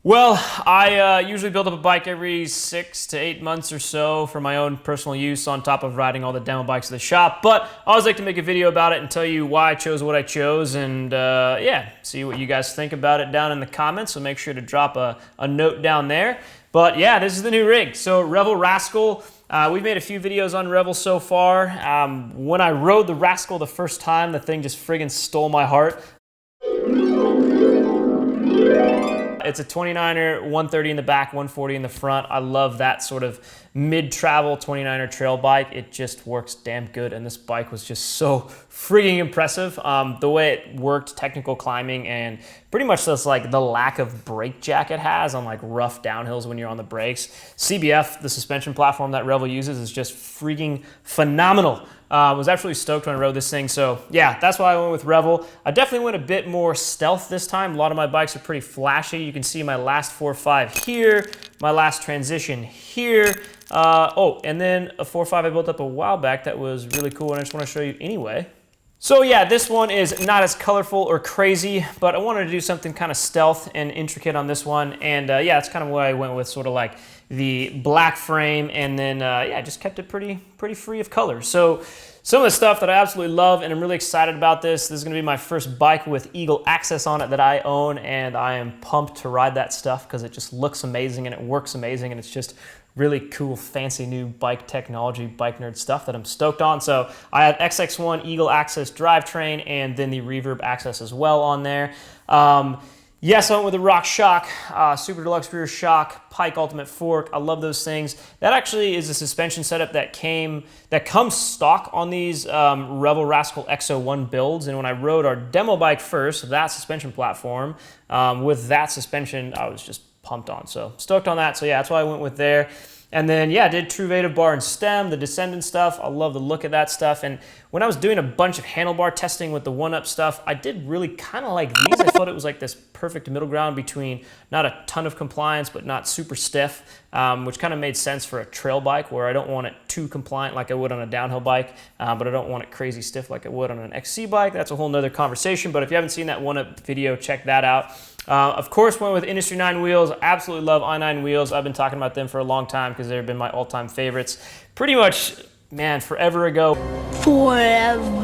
Well, I usually build up a bike every 6 to 8 months or so for my own personal use on top of riding all the demo bikes at the shop. But I always like to make a video about it and tell you why I chose what I chose and yeah, see what you guys think about it down in the comments. So make sure to drop a note down there. But yeah, this is the new rig. So Revel Rascal. We've made a few videos on Revel so far. When I rode the Rascal the first time, the thing just friggin' stole my heart. It's a 29er, 130 in the back, 140 in the front. I love that sort of mid-travel 29er trail bike. It just works damn good, and this bike was just so frigging impressive. The way it worked, technical climbing, and pretty much just like the lack of brake jack it has on like rough downhills when you're on the brakes. CBF, the suspension platform that Revel uses, is just freaking phenomenal. I was absolutely stoked when I rode this thing, so yeah, that's why I went with Revel. I definitely went a bit more stealth this time. A lot of my bikes are pretty flashy. You can see my last 4.5 here, my last transition here. Oh, and then a 4.5 I built up a while back that was really cool, and I just want to show you anyway. So yeah, this one is not as colorful or crazy, but I wanted to do something kind of stealth and intricate on this one, and yeah, that's kind of what I went with, sort of like the black frame, and then yeah, I just kept it pretty free of color. So some of the stuff that I absolutely love, and I'm really excited about this. This is gonna be my first bike with Eagle AXS on it that I own, and I am pumped to ride that stuff because it just looks amazing and it works amazing, and it's just really cool, fancy new bike technology, bike nerd stuff that I'm stoked on. So I have XX1 Eagle AXS drivetrain and then the reverb access as well on there. Yes, I went with the Rock Shock, Super Deluxe rear shock, Pike Ultimate fork. I love those things. That actually is a suspension setup that comes stock on these Revel Rascal X01 builds. And when I rode our demo bike first, that suspension platform, with that suspension, I was just pumped on. So stoked on that. So yeah, that's why I went with there. And then yeah, I did Truvative bar and stem, the Descendant stuff. I love the look of that stuff. And when I was doing a bunch of handlebar testing with the 1UP stuff, I did really kind of like these. I thought it was like this perfect middle ground between not a ton of compliance, but not super stiff, which kind of made sense for a trail bike where I don't want it too compliant like I would on a downhill bike, but I don't want it crazy stiff like I would on an XC bike. That's a whole nother conversation. But if you haven't seen that 1UP video, check that out. Of course, went with Industry 9 wheels. Absolutely love i9 wheels. I've been talking about them for a long time because they've been my all-time favorites. Pretty much, man, forever ago. Forever.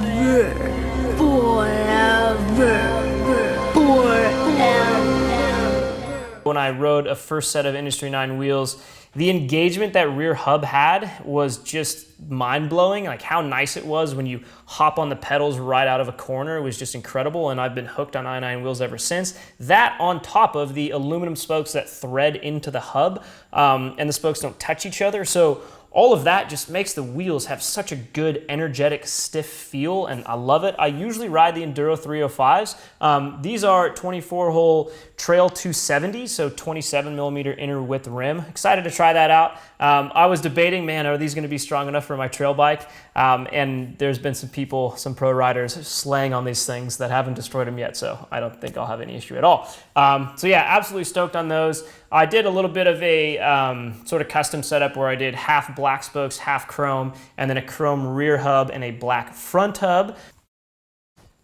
When I rode a first set of Industry 9 wheels, the engagement that rear hub had was just mind-blowing. Like how nice it was when you hop on the pedals right out of a corner. It was just incredible, and I've been hooked on i9 wheels ever since. That on top of the aluminum spokes that thread into the hub, and the spokes don't touch each other. So all of that just makes the wheels have such a good, energetic, stiff feel, and I love it. I usually ride the Enduro 305s. These are 24-hole Trail 270, so 27mm inner width rim. Excited to try that out. I was debating, man, are these gonna be strong enough for my trail bike? And there's been some people, some pro riders slaying on these things that haven't destroyed them yet, so I don't think I'll have any issue at all. So yeah, absolutely stoked on those. I did a little bit of a sort of custom setup where I did half black spokes, half chrome, and then a chrome rear hub and a black front hub.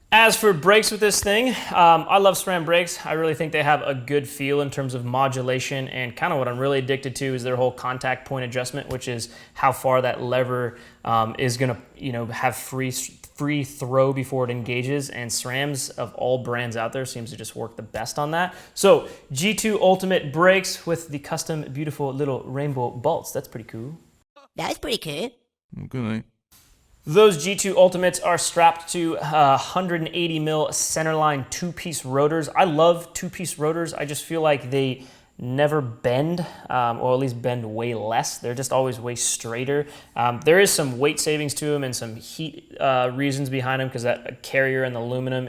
As for brakes with this thing, I love SRAM brakes. I really think they have a good feel in terms of modulation, and kind of what I'm really addicted to is their whole contact point adjustment, which is how far that lever is gonna, have free throw before it engages, and SRAMs of all brands out there seems to just work the best on that. So G2 Ultimate brakes with the custom beautiful little rainbow bolts. That's pretty cool. That's pretty cool. Good. Those G2 Ultimates are strapped to 180mm centerline two-piece rotors. I love two-piece rotors. I just feel like they never bend, or at least bend way less. They're just always way straighter. There is some weight savings to them and some heat reasons behind them, because that carrier in the aluminum,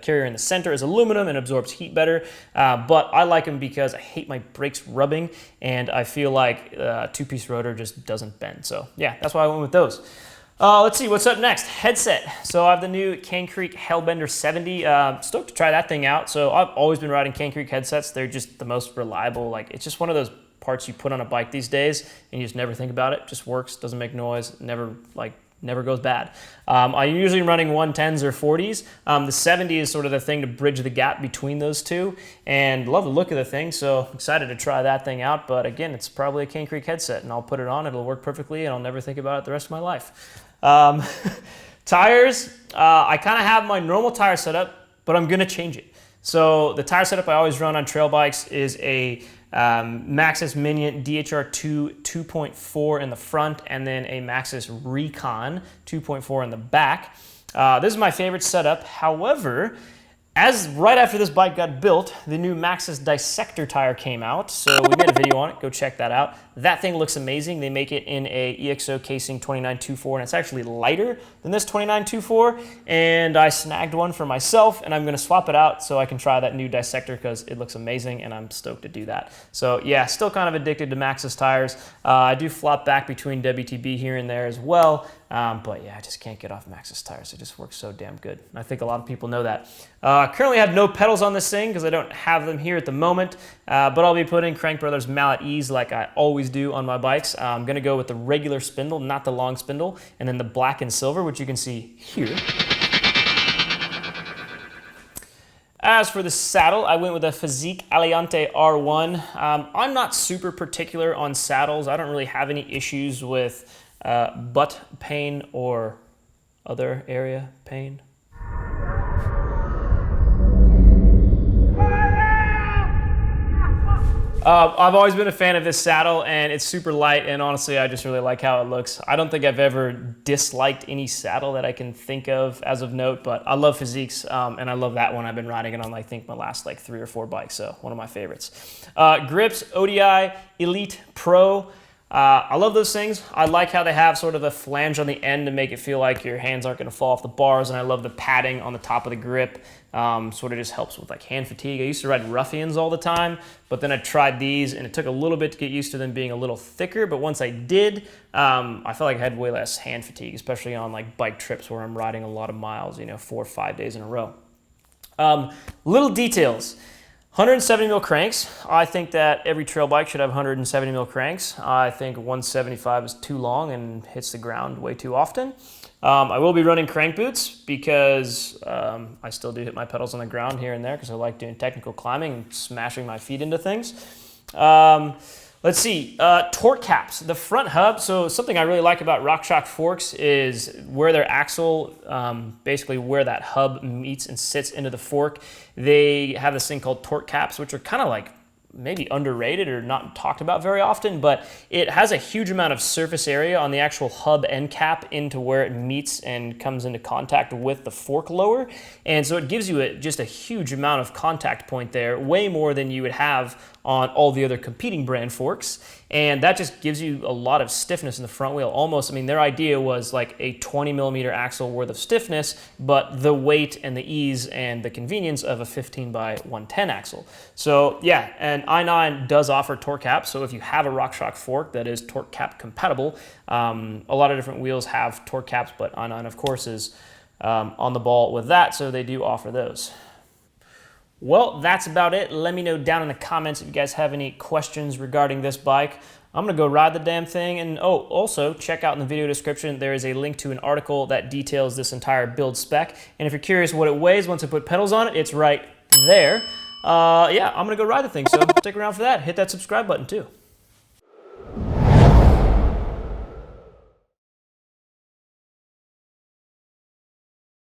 carrier in the center is aluminum and absorbs heat better. But I like them because I hate my brakes rubbing, and I feel like two-piece rotor just doesn't bend. So yeah, that's why I went with those. Let's see, what's up next? Headset. So I have the new Cane Creek Hellbender 70. Stoked to try that thing out. So I've always been riding Cane Creek headsets. They're just the most reliable. Like, it's just one of those parts you put on a bike these days and you just never think about it. Just works, doesn't make noise, never like never goes bad. I'm usually running 110s or 40s. The 70 is sort of the thing to bridge the gap between those two, and love the look of the thing, so excited to try that thing out. But again, it's probably a Cane Creek headset, and I'll put it on, it'll work perfectly, and I'll never think about it the rest of my life. Tires, I kind of have my normal tire setup, but I'm gonna change it. So the tire setup I always run on trail bikes is a Maxxis Minion DHR2 2.4 in the front, and then a Maxxis Rekon 2.4 in the back. This is my favorite setup. However, right after this bike got built, the new Maxxis Dissector tire came out, so we made a video on it. Go check that out. That thing looks amazing. They make it in a EXO casing 2924, and it's actually lighter than this 2924, and I snagged one for myself, and I'm going to swap it out so I can try that new Dissector because it looks amazing, and I'm stoked to do that. So yeah, still kind of addicted to Maxxis tires. I do flop back between WTB here and there as well, but yeah, I just can't get off Maxxis tires. It just works so damn good. I think a lot of people know that. Currently have no pedals on this thing because I don't have them here at the moment, but I'll be putting Crank Brothers Mallet E's like I always do on my bikes. I'm going to go with the regular spindle, not the long spindle, and then the black and silver, which you can see here. As for the saddle, I went with a Physique Aliante R1. I'm not super particular on saddles. I don't really have any issues with butt pain or other area pain. I've always been a fan of this saddle, and it's super light, and honestly, I just really like how it looks. I don't think I've ever disliked any saddle that I can think of as of note, but I love Physiques, and I love that one. I've been riding it on, I think, my last like 3 or 4 bikes, so one of my favorites. Grips, ODI, Elite Pro. I love those things. I like how they have sort of a flange on the end to make it feel like your hands aren't going to fall off the bars, and I love the padding on the top of the grip. Sort of just helps with like hand fatigue. I used to ride Ruffians all the time, but then I tried these, and it took a little bit to get used to them being a little thicker, but once I did, I felt like I had way less hand fatigue, especially on like bike trips where I'm riding a lot of miles, 4 or 5 days in a row. Little details. 170 mil cranks. I think that every trail bike should have 170 mil cranks. I think 175 is too long and hits the ground way too often. I will be running crank boots because I still do hit my pedals on the ground here and there because I like doing technical climbing and smashing my feet into things. Let's see, torque caps, the front hub. So something I really like about RockShox forks is where their axle, basically where that hub meets and sits into the fork. They have this thing called torque caps, which are kind of like maybe underrated or not talked about very often, but it has a huge amount of surface area on the actual hub end cap into where it meets and comes into contact with the fork lower. And so it gives you just a huge amount of contact point there, way more than you would have on all the other competing brand forks. And that just gives you a lot of stiffness in the front wheel. Almost, I mean, their idea was like a 20 millimeter axle worth of stiffness, but the weight and the ease and the convenience of a 15 by 110 axle. So yeah, and i9 does offer torque caps. So if you have a RockShox fork that is torque cap compatible, a lot of different wheels have torque caps, but i9 of course is on the ball with that. So they do offer those. Well, that's about it. Let me know down in the comments if you guys have any questions regarding this bike. I'm gonna go ride the damn thing, and oh, also check out in the video description, there is a link to an article that details this entire build spec. And if you're curious what it weighs once I put pedals on it, it's right there. Yeah, I'm gonna go ride the thing, so stick around for that. Hit that subscribe button too.